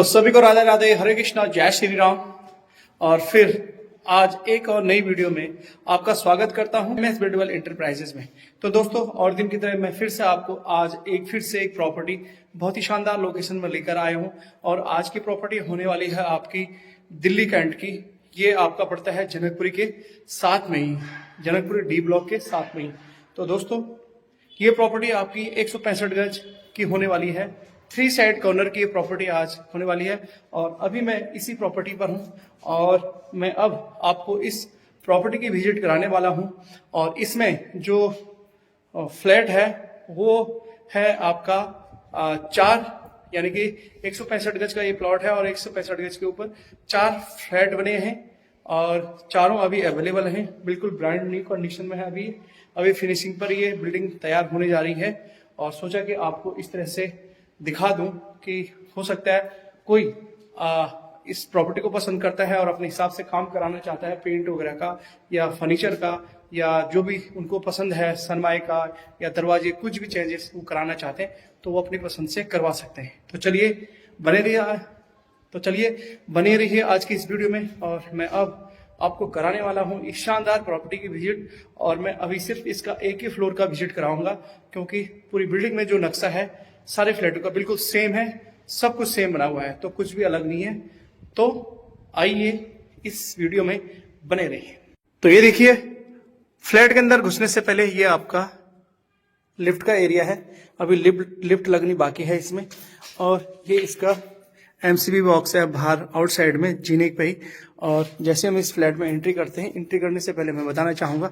सभी को राधे राधे, हरे कृष्णा, जय श्री राम। और फिर आज एक और नई वीडियो में आपका स्वागत करता हूं एमएस बिल्डवेल एंटरप्राइजेस में। तो दोस्तों, और दिन की तरह मैं फिर से आपको आज फिर से एक प्रॉपर्टी बहुत ही शानदार लोकेशन में लेकर आया हूं। और आज की प्रॉपर्टी होने वाली है आपकी दिल्ली कैंट की। ये आपका पड़ता है जनकपुरी के साथ में ही, जनकपुरी डी ब्लॉक के साथ में ही। तो दोस्तों, ये प्रॉपर्टी आपकी 165 गज की होने वाली है। 3 साइड कॉर्नर की ये प्रॉपर्टी आज होने वाली है। और अभी मैं इसी प्रॉपर्टी पर हूँ और मैं अब आपको इस प्रॉपर्टी की विजिट कराने वाला हूँ। और इसमें जो फ्लैट है वो है आपका 4, यानी कि 165 गज का ये प्लॉट है और 165 गज के ऊपर 4 फ्लैट बने हैं और चारों अभी अवेलेबल हैं। बिल्कुल ब्रांड न्यू कंडीशन में है। अभी फिनिशिंग पर ये बिल्डिंग तैयार होने जा रही है। और सोचा कि आपको इस तरह से दिखा दूं कि हो सकता है कोई इस प्रॉपर्टी को पसंद करता है और अपने हिसाब से काम कराना चाहता है, पेंट वगैरह का या फर्नीचर का या जो भी उनको पसंद है, सनमाई का या दरवाजे, कुछ भी चेंजेस वो कराना चाहते हैं तो वो अपनी पसंद से करवा सकते हैं। तो चलिए बने रहिए आज की इस वीडियो में। और मैं अब आपको कराने वाला हूं इस शानदार प्रॉपर्टी की विजिट। और मैं अभी सिर्फ इसका एक ही फ्लोर का विजिट कराऊंगा, क्योंकि पूरी बिल्डिंग में जो नक्शा है सारे फ्लैटों का बिल्कुल सेम है, सब कुछ सेम बना हुआ है, तो कुछ भी अलग नहीं है। तो आइए इस वीडियो में बने रहिए। तो ये देखिए, फ्लैट के अंदर घुसने से पहले ये आपका लिफ्ट का एरिया है। अभी लिफ्ट लगनी बाकी है इसमें। और ये इसका एमसीबी बॉक्स है बाहर आउटसाइड में जीने पे ही। और जैसे हम इस फ्लैट में एंट्री करते हैं, एंट्री करने से पहले मैं बताना चाहूंगा,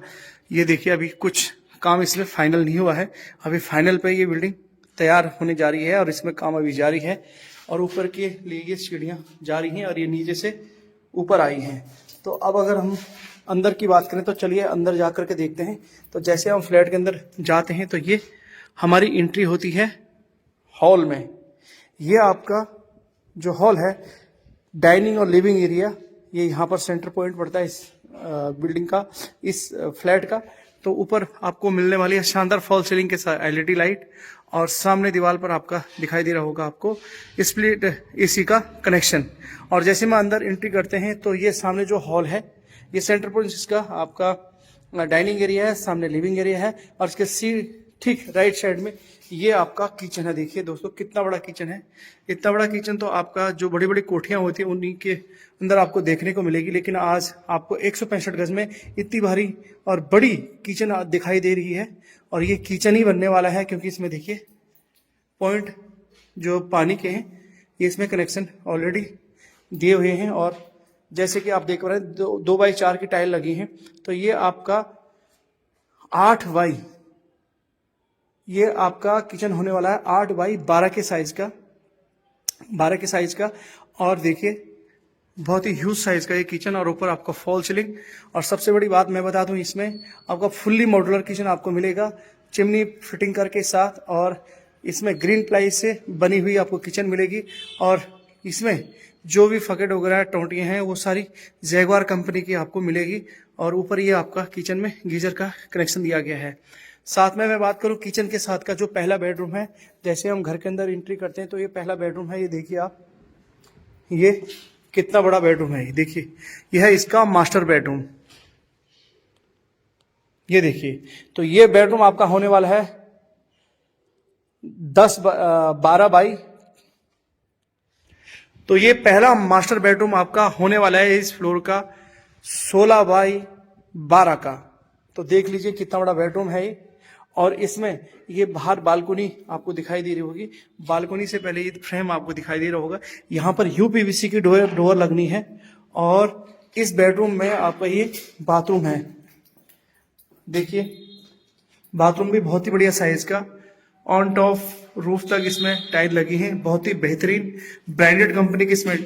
ये देखिए अभी कुछ काम इसमें फाइनल नहीं हुआ है। अभी फाइनल पे ये बिल्डिंग तैयार होने जा रही है और इसमें काम अभी जारी है। और ऊपर के लिए ये सीढ़ियां जा रही हैं और ये नीचे से ऊपर आई हैं। तो अब अगर हम अंदर की बात करें तो चलिए अंदर जा करके देखते हैं। तो जैसे हम फ्लैट के अंदर जाते हैं तो ये हमारी एंट्री होती है हॉल में। ये आपका जो हॉल है, डाइनिंग और लिविंग एरिया, ये यहाँ पर सेंटर पॉइंट पड़ता है इस बिल्डिंग का, इस फ्लैट का। तो ऊपर आपको मिलने वाली है शानदार फॉल सीलिंग के साथ एलईडी लाइट। और सामने दीवार पर आपका दिखाई दे रहा होगा आपको स्प्लिट एसी का कनेक्शन। और जैसे में अंदर एंट्री करते हैं तो ये सामने जो हॉल है, ये सेंटर पॉइंट इसका आपका डाइनिंग एरिया है, सामने लिविंग एरिया है। और इसके ठीक राइट साइड में ये आपका किचन है। देखिए दोस्तों, कितना बड़ा किचन है। इतना बड़ा किचन तो आपका जो बड़ी बड़ी कोठियां होती हैं उन्हीं के अंदर आपको देखने को मिलेगी, लेकिन आज आपको 165 गज में इतनी भारी और बड़ी किचन दिखाई दे रही है। और ये किचन ही बनने वाला है, क्योंकि इसमें देखिए पॉइंट जो पानी के हैं ये इसमें कनेक्शन ऑलरेडी दिए हुए हैं। और जैसे कि आप देख रहे हैं 2x4 की टाइल लगी हैं। तो ये आपका 8x, ये आपका किचन होने वाला है 8x12 के साइज का, 12 के साइज का। और देखिए बहुत ही ह्यूज साइज का ये किचन। और ऊपर आपका फॉल सीलिंग। और सबसे बड़ी बात मैं बता दूं, इसमें आपका फुल्ली मॉड्यूलर किचन आपको मिलेगा, चिमनी फिटिंग करके साथ। और इसमें ग्रीन प्लाई से बनी हुई आपको किचन मिलेगी। और इसमें जो भी फकेट वगैरह टोंटियां हैं वो सारी जैगवार कंपनी की आपको मिलेगी। और ऊपर ये आपका किचन में गीजर का कनेक्शन दिया गया है। साथ में मैं बात करूं किचन के साथ का जो पहला बेडरूम है, जैसे हम घर के अंदर एंट्री करते हैं तो ये पहला बेडरूम है। ये देखिए आप, ये कितना बड़ा बेडरूम है। ये देखिए, यह है इसका मास्टर बेडरूम। ये देखिए, तो ये बेडरूम आपका होने वाला है 12x। तो ये पहला मास्टर बेडरूम आपका होने वाला है इस फ्लोर का 16x12 का। तो देख लीजिए कितना बड़ा बेडरूम है ये। और इसमें ये बाहर बालकोनी आपको दिखाई दे रही होगी। बालकोनी से पहले ये फ्रेम आपको दिखाई दे रहा होगा। यहाँ पर यूपीवीसी की डोर लगनी है। और इस बेडरूम में आपका ये बाथरूम है। देखिए, बाथरूम भी बहुत ही बढ़िया साइज का, ऑन टॉप रूफ तक इसमें टाइल लगी है। बहुत ही बेहतरीन ब्रांडेड कंपनी की इसमें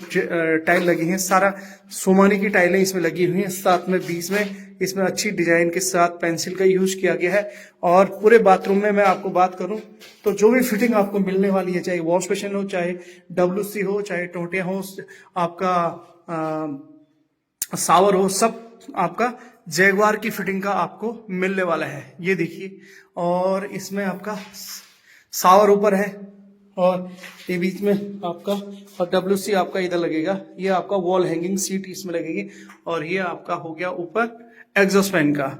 टाइल लगी है। सारा सोमानी की टाइलें इसमें लगी हुई हैं। साथ में बीच में इसमें अच्छी डिजाइन के साथ पेंसिल का यूज किया गया है। और पूरे बाथरूम में मैं आपको बात करूं तो जो भी फिटिंग आपको मिलने वाली है, चाहे वॉश बेसिन हो, चाहे WC हो, चाहे टोटियां हो, आपका शावर हो, सब आपका जैगवार की फिटिंग का आपको मिलने वाला है। ये देखिए, और इसमें आपका शावर ऊपर है और ये बीच में आपका और WC आपका इधर लगेगा। ये आपका वॉल हैंगिंग सीट इसमें लगेगी और ये आपका हो गया ऊपर एग्जॉस्ट फैन का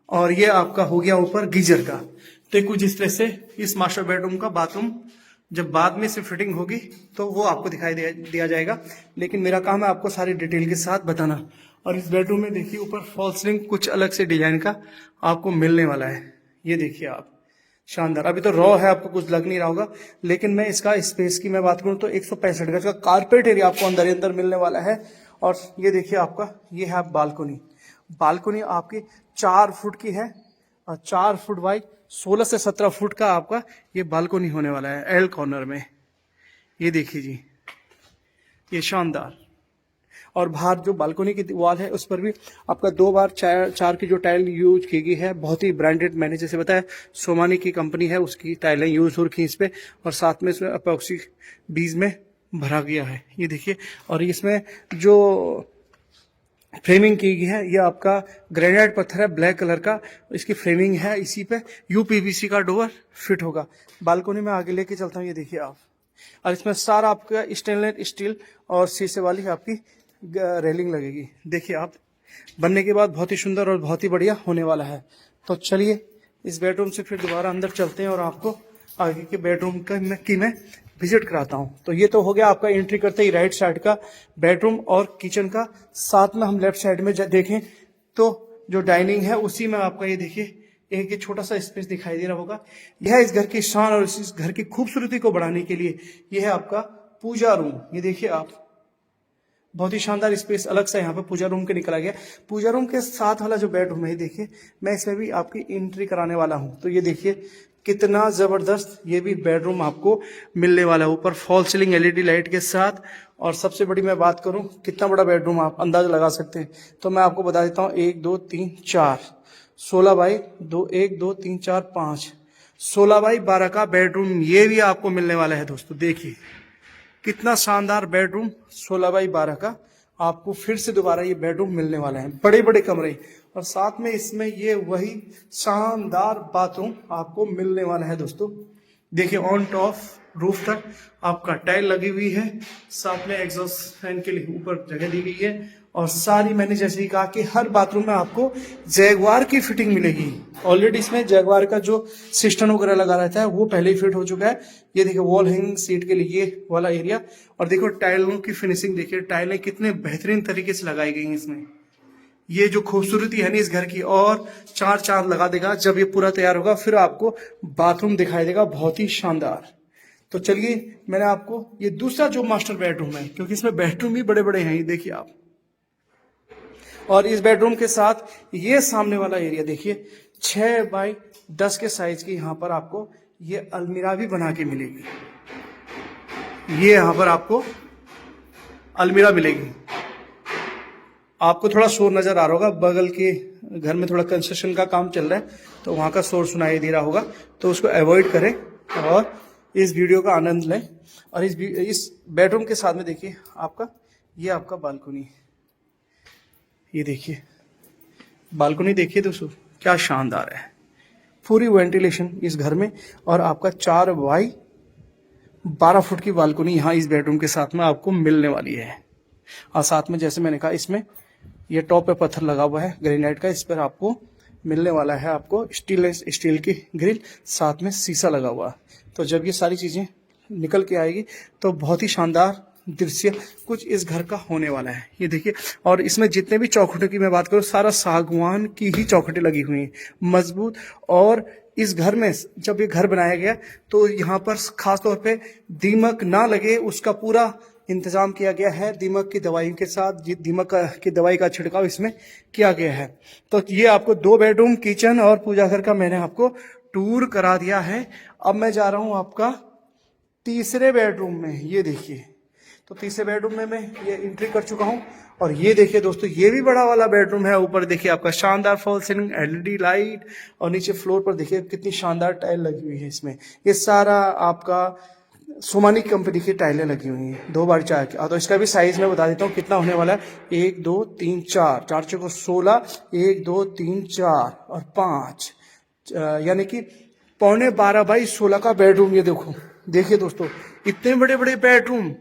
और ये आपका हो गया ऊपर गीजर का। तो कुछ इस तरह से इस मास्टर बेडरूम का बाथरूम जब बाद में से फिटिंग होगी तो वो आपको दिखाई दिया जाएगा, लेकिन मेरा काम है आपको सारी डिटेल के साथ बताना। और इस बेडरूम में देखिए ऊपर फॉल सीलिंग कुछ अलग से डिजाइन का आपको मिलने वाला है। ये देखिए आप, शानदार। अभी तो रॉ है, आपको कुछ लग नहीं रहा होगा, लेकिन मैं इसका स्पेस की मैं बात करूं तो 165 गज का कारपेट एरिया आपको अंदर ही अंदर मिलने वाला है। और ये देखिए आपका, ये है बालकोनी। बालकोनी आपकी 4 फुट की है और 4 फुट बाई 16 से 17 फुट का आपका ये बालकोनी होने वाला है एल कॉर्नर में। ये देखिए जी, ये शानदार। और बाहर जो बालकोनी की दीवार है उस पर भी आपका 2 बार 4 की जो टाइल यूज की गई है, बहुत ही ब्रांडेड, मैंने जैसे बताया सोमानी की कंपनी है उसकी टाइलें यूज हो रखी इस पे। और साथ में इसमें अपॉक्सी बीज में भरा गया है। ये देखिए, और इसमें जो फ्रेमिंग की गई है ये आपका ग्रेनाइट पत्थर है ब्लैक कलर का, इसकी फ्रेमिंग है। इसी पे UPVC का डोर फिट होगा। बालकोनी में आगे लेके चलता हूँ, ये देखिए आप। और इसमें सारा आपका स्टेनलेस स्टील और शीशे वाली आपकी रेलिंग लगेगी। देखिए आप, बनने के बाद बहुत ही सुंदर और बहुत ही बढ़िया होने वाला है। तो चलिए इस बेडरूम से फिर दोबारा अंदर चलते हैं और आपको आगे के बेडरूम की मैं विजिट कराता हूँ। तो ये तो हो गया आपका एंट्री करते ही राइट साइड का बेडरूम और किचन का। साथ में हम लेफ्ट साइड में देखें तो जो डाइनिंग है उसी में आपका ये देखिए एक ये छोटा सा स्पेस दिखाई दे रहा होगा। यह इस घर की शान और इस घर की खूबसूरती को बढ़ाने के लिए यह है आपका पूजा रूम। ये देखिए आप, बहुत ही शानदार स्पेस अलग सा यहाँ पे पूजा रूम के निकला गया। पूजा रूम के साथ वाला जो बेडरूम है, ये देखिए मैं इसमें भी आपकी एंट्री कराने वाला हूँ। तो ये देखिए कितना जबरदस्त ये भी बेडरूम आपको मिलने वाला है, ऊपर फॉल सीलिंग LED लाइट के साथ। और सबसे बड़ी मैं बात करूं कितना बड़ा बेडरूम आप अंदाजा लगा सकते हैं, तो मैं आपको बता देता हूँ 1 2 3 4 16 बाई 2 1 2 3 4 5 16 बाई 12 का बेडरूम ये भी आपको मिलने वाला है। दोस्तों देखिए कितना शानदार बेडरूम 16 बाई 12 का आपको फिर से दोबारा ये बेडरूम मिलने वाला है। बड़े बड़े कमरे और साथ में इसमें ये वही शानदार बाथरूम आपको मिलने वाला है। दोस्तों देखिए ऑन टॉप रूफ तक आपका टाइल लगी हुई है, साथ में एग्जॉस्ट फैन के लिए ऊपर जगह दी गई है। और सारी मैंने जैसे ही कहा कि हर बाथरूम में आपको जैगवार की फिटिंग मिलेगी। ऑलरेडी इसमें जैगवार का जो सिस्टम वगैरह लगा रहता है वो पहले ही फिट हो चुका है। ये देखिए वॉल हैंगिंग सीट के लिए ये वाला एरिया। और देखो टाइलों की फिनिशिंग देखिए, टाइलें कितने बेहतरीन तरीके से लगाई गई हैं इसमें। ये जो खूबसूरती है ना इस घर की, और 4 चांद लगा देगा जब ये पूरा तैयार होगा। फिर आपको बाथरूम दिखाई देगा बहुत ही शानदार। तो चलिए मैंने आपको ये दूसरा जो मास्टर बेडरूम है, क्योंकि इसमें बेडरूम भी बड़े बड़े हैं, ये देखिए आप। और इस बेडरूम के साथ ये सामने वाला एरिया देखिए 6 बाई 10 के साइज की यहाँ पर आपको ये अलमीरा भी बना के मिलेगी। ये यहाँ पर आपको अलमीरा मिलेगी। आपको थोड़ा शोर नजर आ रहा होगा, बगल के घर में थोड़ा कंस्ट्रक्शन का काम चल रहा है तो वहां का शोर सुनाई दे रहा होगा, तो उसको अवॉइड करें और इस वीडियो का आनंद लें। और इस बेडरूम के साथ में देखिए आपका ये आपका बालकनी, ये देखिए बालकनी देखिए दोस्तों क्या शानदार है। पूरी वेंटिलेशन इस घर में और आपका 4 बाई 12 फुट की बालकनी यहाँ इस बेडरूम के साथ में आपको मिलने वाली है। और साथ में जैसे मैंने कहा इसमें ये टॉप पे पत्थर लगा हुआ है ग्रेनाइट का, इस पर आपको मिलने वाला है आपको स्टील की ग्रिल, साथ में शीशा लगा हुआ। तो जब ये सारी चीजें निकल के आएगी तो बहुत ही शानदार दृश्य कुछ इस घर का होने वाला है। ये देखिए, और इसमें जितने भी चौखटों की मैं बात करूँ सारा सागवान की ही चौखटें लगी हुई हैं, मजबूत। और इस घर में जब ये घर बनाया गया तो यहाँ पर खास तौर पे दीमक ना लगे उसका पूरा इंतजाम किया गया है। दीमक की दवाई के साथ दीमक की दवाई का छिड़काव इसमें किया गया है। तो ये आपको 2 बेडरूम किचन और पूजा घर का मैंने आपको टूर करा दिया है। अब मैं जा रहा हूं आपका तीसरे बेडरूम में। ये देखिए, तो तीसरे बेडरूम में मैं ये एंट्री कर चुका हूं। और ये देखिए दोस्तों ये भी बड़ा वाला बेडरूम है। ऊपर देखिए आपका शानदार फॉल सीलिंग LED लाइट, और नीचे फ्लोर पर देखिए कितनी शानदार टाइल लगी हुई है इसमें। ये सारा आपका सोमानी कंपनी की टाइलें लगी हुई हैं 2 बार 4 की। तो इसका भी साइज मैं बता देता हूँ कितना होने वाला है। 1 2 3 4 4 चौको 16, 1 2 3 4 और 5, यानी कि 12.5 बाई 16 का बेडरूम। ये देखो देखिए दोस्तों, इतने बड़े बड़े बेडरूम,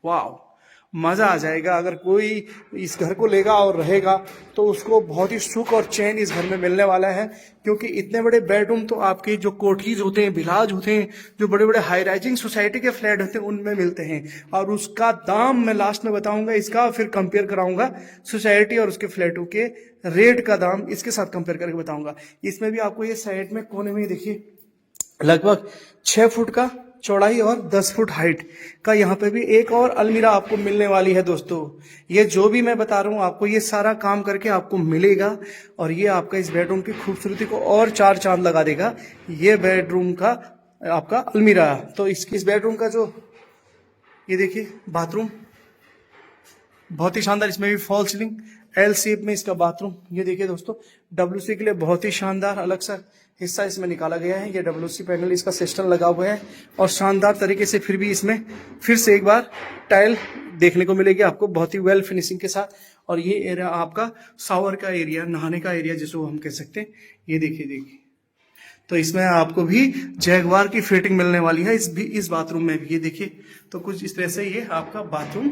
वाह, मजा आ जाएगा। अगर कोई इस घर को लेगा और रहेगा तो उसको बहुत ही सुख और चैन इस घर में मिलने वाला है, क्योंकि इतने बड़े बेडरूम तो आपके जो कोठीज होते हैं, विलाज होते हैं, जो बड़े बड़े हाई राइजिंग सोसाइटी के फ्लैट होते हैं उनमें मिलते हैं। और उसका दाम मैं लास्ट में बताऊंगा इसका, फिर कंपेयर कराऊंगा सोसाइटी और उसके फ्लैटों के रेट का दाम इसके साथ कंपेयर करके बताऊंगा। इसमें भी आपको ये साइड में कोने में देखिए लगभग 6 फुट का चौड़ाई और 10 फुट हाइट का यहाँ पे भी एक और अलमीरा आपको मिलने वाली है दोस्तों। ये जो भी मैं बता रहा हूँ आपको, ये सारा काम करके आपको मिलेगा और ये आपका इस बेडरूम की खूबसूरती को और 4 चांद लगा देगा। ये बेडरूम का आपका अलमीरा। तो इस बेडरूम का जो ये देखिए बाथरूम बहुत ही शानदार, इसमें भी फॉल सीलिंग एल शेप में इसका बाथरूम। ये देखिए दोस्तों, WC के लिए बहुत ही शानदार अलग सा हिस्सा इसमें निकाला गया है। ये WC पैनल इसका सिस्टम लगा हुआ है और शानदार तरीके से फिर भी इसमें फिर से एक बार टाइल देखने को मिलेगी आपको बहुत ही वेल फिनिशिंग के साथ। और ये एरिया आपका शावर का एरिया, नहाने का एरिया जिसको हम कह सकते हैं। ये देखिए, तो इसमें आपको भी जैगवार की फिटिंग मिलने वाली है इस बाथरूम में भी। ये देखिए, तो कुछ इस तरह से ये आपका बाथरूम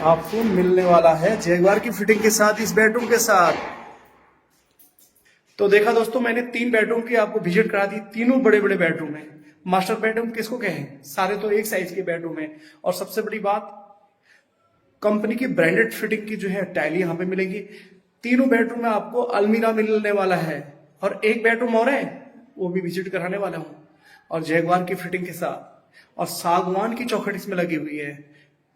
आपको मिलने वाला है जैगवार की फिटिंग के साथ इस बेडरूम के साथ। तो देखा दोस्तों, मैंने 3 बेडरूम की आपको विजिट करा दी। तीनों बड़े बड़े बेडरूम है। मास्टर बेडरूम किसको कहें, सारे तो एक साइज के बेडरूम है। और सबसे बड़ी बात, कंपनी की ब्रांडेड फिटिंग की जो है टाइल यहाँ पे मिलेगी। तीनों बेडरूम में आपको अलमीरा मिलने वाला है और एक बेडरूम और है वो भी विजिट कराने वाला हूँ, और जैगवार की फिटिंग के साथ। और सागवान की चौखट इसमें लगी हुई है।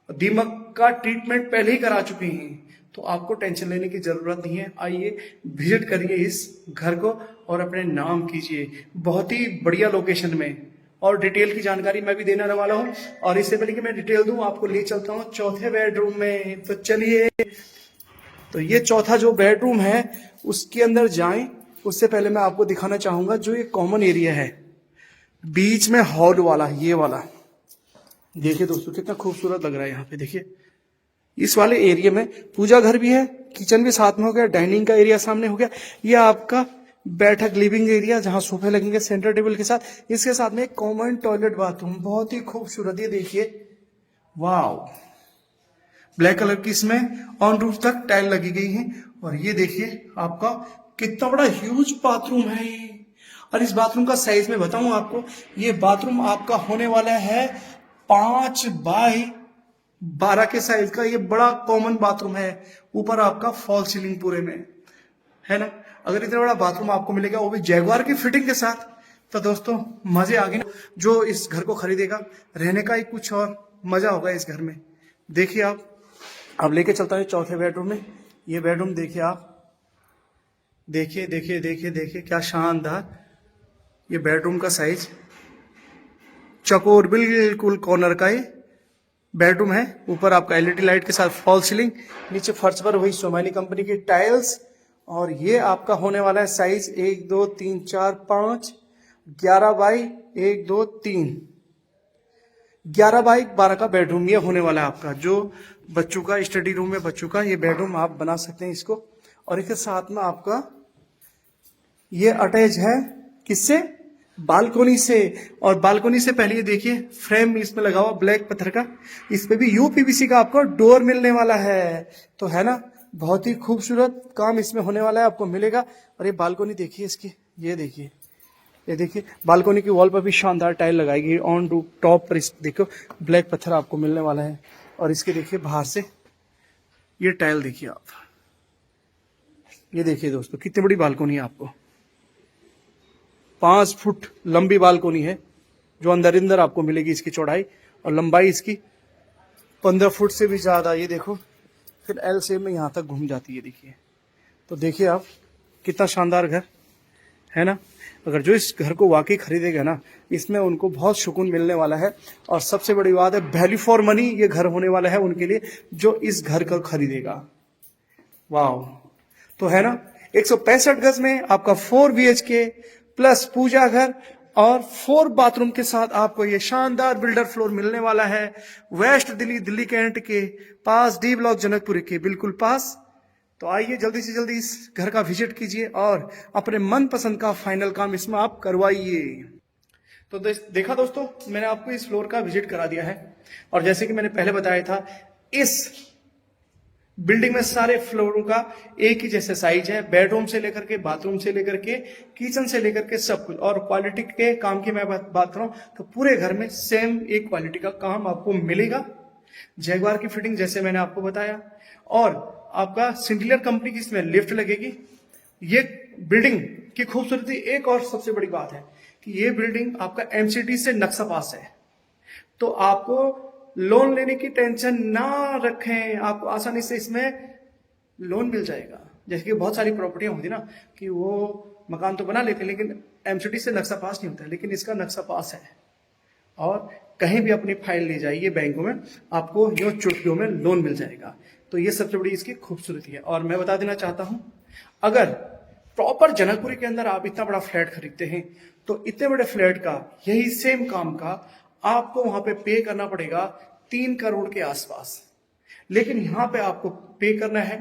दीमक का ट्रीटमेंट पहले ही करा चुके हैं, तो आपको टेंशन लेने की जरूरत नहीं है। आइए विजिट करिए इस घर को और अपने नाम कीजिए। बहुत ही बढ़िया लोकेशन में, और डिटेल की जानकारी मैं भी देने वाला हूँ। और इससे पहले कि मैं डिटेल दूं, आपको ले चलता हूँ चौथे बेडरूम में। तो चलिए, तो ये चौथा जो बेडरूम है उसके अंदर जाएं, उससे पहले मैं आपको दिखाना चाहूंगा जो ये कॉमन एरिया है बीच में हॉल वाला, ये वाला देखिए दोस्तों कितना खूबसूरत लग रहा है। यहाँ पे देखिए, इस वाले एरिया में पूजा घर भी है, किचन भी साथ में हो गया, डाइनिंग का एरिया सामने हो गया। ये आपका बैठक लिविंग एरिया जहां सोफे लगेंगे सेंटर टेबल के साथ। इसके साथ में एक कॉमन टॉयलेट बाथरूम, बहुत ही खूबसूरत। ये देखिए, वाह, ब्लैक कलर की इसमें ऑन रूफ तक टाइल लगी गई है। और ये देखिए आपका कितना बड़ा ह्यूज बाथरूम है ये। और इस बाथरूम का साइज में बताऊं आपको, ये बाथरूम आपका होने वाला है 5 बाई 12 के साइज का। ये बड़ा कॉमन बाथरूम है। ऊपर आपका फॉल सीलिंग पूरे में है ना। अगर इतना बड़ा बाथरूम आपको मिलेगा वो भी जैगवार की फिटिंग के साथ, तो दोस्तों मजे आ गए। जो इस घर को खरीदेगा, रहने का ही कुछ और मजा होगा इस घर में। देखिए आप, अब लेके चलता है चौथे बेडरूम में। ये बेडरूम देखिए आप, देखिए देखिए देखिए देखिए क्या शानदार ये बेडरूम का साइज। चकोर बिल्कुल कॉर्नर का ये बेडरूम है। ऊपर आपका LED लाइट के साथ फॉल सीलिंग, नीचे फर्श पर वही सोमानी कंपनी की टाइल्स। और ये आपका होने वाला है साइज 1 2 3 4 5 11 बाई 1 2 3 11 बाई 12 का बेडरूम ये होने वाला है आपका। जो बच्चों का स्टडी रूम है, बच्चों का ये बेडरूम आप बना सकते हैं इसको। और इसके साथ में आपका ये अटैच है किससे, बालकोनी से। और बालकोनी से पहले ये देखिए फ्रेम इसमें लगा हुआ ब्लैक पत्थर का, इस पे भी UPVC का आपको डोर मिलने वाला है। तो है ना, बहुत ही खूबसूरत काम इसमें होने वाला है, आपको मिलेगा। और ये बालकोनी देखिए इसकी, ये देखिए, ये देखिए बालकोनी की वॉल पर भी शानदार टाइल लगाई गई ऑन रूफ टॉप पर। इस देखो ब्लैक पत्थर आपको मिलने वाला है। और इसके देखिए बाहर से ये टाइल देखिए आप, ये देखिए दोस्तों कितनी बड़ी बालकोनी है। आपको 5 फुट लंबी बालकोनी है जो अंदर आपको मिलेगी। इसकी चौड़ाई और लंबाई इसकी 15 फुट से भी ज्यादा। ये देखो फिर L शेप में यहाँ तक घूम जाती है। देखिए, तो देखिए आप कितना शानदार घर है ना। अगर जो इस घर को वाकई खरीदेगा ना, इसमें उनको बहुत सुकून मिलने वाला है। और सबसे बड़ी बात है, वैल्यू फॉर मनी ये घर होने वाला है उनके लिए जो इस घर को खरीदेगा। वाह, तो है ना, 165 गज में आपका 4 BHK प्लस पूजा घर और 4 बाथरूम के साथ आपको ये शानदार बिल्डर फ्लोर मिलने वाला है। वेस्ट दिल्ली कैंट के पास, D ब्लॉक जनकपुरी के बिल्कुल पास। तो आइए जल्दी से जल्दी इस घर का विजिट कीजिए और अपने मनपसंद का फाइनल काम इसमें आप करवाइए। तो देखा दोस्तों, मैंने आपको इस फ्लोर का विजिट करा दिया है। और जैसे कि मैंने पहले बताया था, इस बिल्डिंग में सारे फ्लोरों का एक ही जैसे साइज है, बेडरूम से लेकर के, बाथरूम से लेकर के, किचन से लेकर के सब कुछ। और क्वालिटी के काम की मैं बात करूं तो पूरे घर में सेम एक क्वालिटी का काम आपको मिलेगा। जैगवार की फिटिंग जैसे मैंने आपको बताया, और आपका सिंडिलियर कंपनी की इसमें लिफ्ट लगेगी। ये बिल्डिंग की खूबसूरती एक और सबसे बड़ी बात है कि ये बिल्डिंग आपका एमसीडी से नक्शा पास है, तो आपको लोन लेने की टेंशन ना रखें, आपको आसानी से इसमें लोन मिल जाएगा। जैसे कि बहुत सारी प्रॉपर्टियां होती ना कि वो मकान तो बना लेते हैं लेकिन एमसीडी से नक्शा पास नहीं होता, लेकिन इसका नक्शा पास है। और कहीं भी अपनी फाइल ले जाइए बैंकों में, आपको यूं चुटकियों में लोन मिल जाएगा। तो ये सबसे बड़ी इसकी खूबसूरती है। और मैं बता देना चाहता हूं, अगर प्रॉपर जनकपुरी के अंदर आप इतना बड़ा फ्लैट खरीदते हैं तो इतने बड़े फ्लैट का यही सेम काम का आपको वहां पे पे करना पड़ेगा 3 करोड़ के आसपास। लेकिन यहां पे आपको पे करना है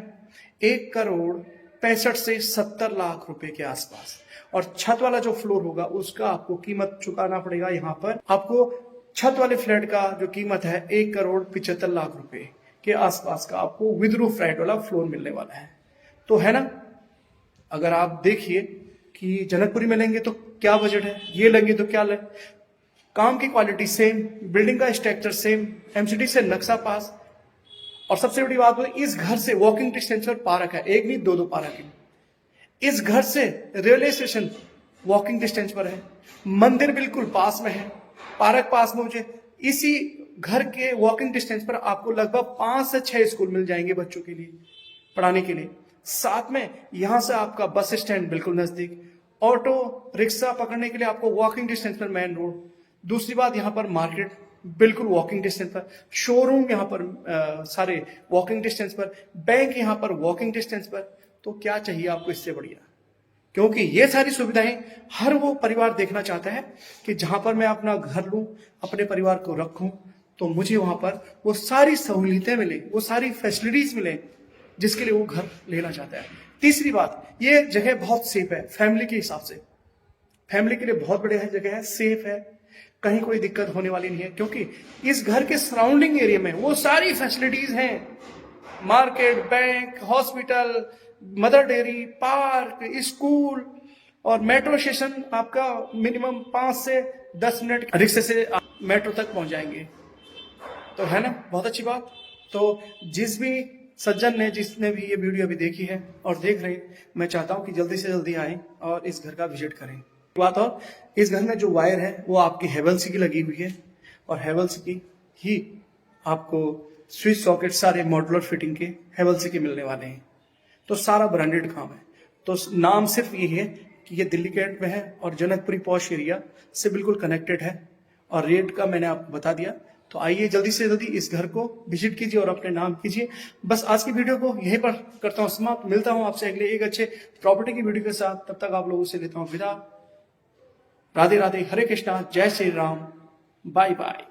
1,65 से 70 लाख रुपए के आसपास। और छत वाला जो फ्लोर होगा उसका आपको कीमत चुकाना पड़ेगा। यहां पर आपको छत वाले फ्लैट का जो कीमत है 1,75 लाख रुपए के आसपास का आपको विद रूफ फ्लैट वाला फ्लोर मिलने वाला है। तो है ना, अगर आप देखिए कि जनकपुरी में लेंगे तो क्या बजट है, ये लेंगे तो क्या काम की क्वालिटी सेम, बिल्डिंग का स्ट्रक्चर सेम, एमसीडी से नक्शा पास। और सबसे बड़ी बात, इस घर से वॉकिंग डिस्टेंस पर पार्क है, एक नहीं दो पार्क है। इस घर से रेलवे स्टेशन वॉकिंग डिस्टेंस पर है, मंदिर बिल्कुल पास में है, पार्क पास में। मुझे इसी घर के वॉकिंग डिस्टेंस पर आपको लगभग 5 से 6 स्कूल मिल जाएंगे बच्चों के लिए पढ़ाने के लिए। साथ में यहां से आपका बस स्टैंड बिल्कुल नजदीक, ऑटो रिक्शा पकड़ने के लिए आपको वॉकिंग डिस्टेंस पर मेन रोड। दूसरी बात, यहाँ पर मार्केट बिल्कुल वॉकिंग डिस्टेंस पर, शोरूम यहाँ पर सारे वॉकिंग डिस्टेंस पर, बैंक यहाँ पर वॉकिंग डिस्टेंस पर। तो क्या चाहिए आपको इससे बढ़िया? क्योंकि ये सारी सुविधाएं हर वो परिवार देखना चाहता है कि जहां पर मैं अपना घर लूं, अपने परिवार को रखूं, तो मुझे वहां पर वो सारी सहूलियतें मिले, वो सारी फैसिलिटीज मिले जिसके लिए वो घर लेना चाहता है। तीसरी बात, ये जगह बहुत सेफ है फैमिली के हिसाब से, फैमिली के लिए बहुत बढ़िया जगह है, सेफ है, कहीं कोई दिक्कत होने वाली नहीं है। क्योंकि इस घर के सराउंडिंग एरिया में वो सारी फैसिलिटीज हैं, market, bank, hospital, mother dairy, park, school और मेट्रो स्टेशन। आपका मिनिमम 5 से 10 मिनट रिक्शे से मेट्रो तक पहुंच जाएंगे। तो है ना, बहुत अच्छी बात। तो जिस भी सज्जन ने, जिसने भी ये वीडियो अभी देखी है और देख रहे, मैं चाहता हूं कि जल्दी से जल्दी आए और इस घर का विजिट करें। बात, और इस घर में जो वायर है वो आपकी हेवेल्स की लगी हुई है, और हेवेल्स की ही आपको स्विच सॉकेट सारे मॉड्यूलर फिटिंग के हेवेल्स के मिलने वाले हैं। तो सारा ब्रांडेड काम है। तो नाम सिर्फ ये है कि ये दिल्ली गेट में है और जनकपुरी पॉश एरिया से बिल्कुल कनेक्टेड है, और रेट का मैंने आपको बता दिया। तो आइए जल्दी से जल्दी इस घर को विजिट कीजिए और अपने नाम कीजिए। बस आज की वीडियो को यहीं पर करता हूँ समाप्त। मिलता हूँ आपसे अगले एक अच्छे प्रॉपर्टी की वीडियो के साथ। तब तक आप लोगों से लेता हूँ विदा। राधे राधे, हरे कृष्णा, जय श्री राम, बाय बाय।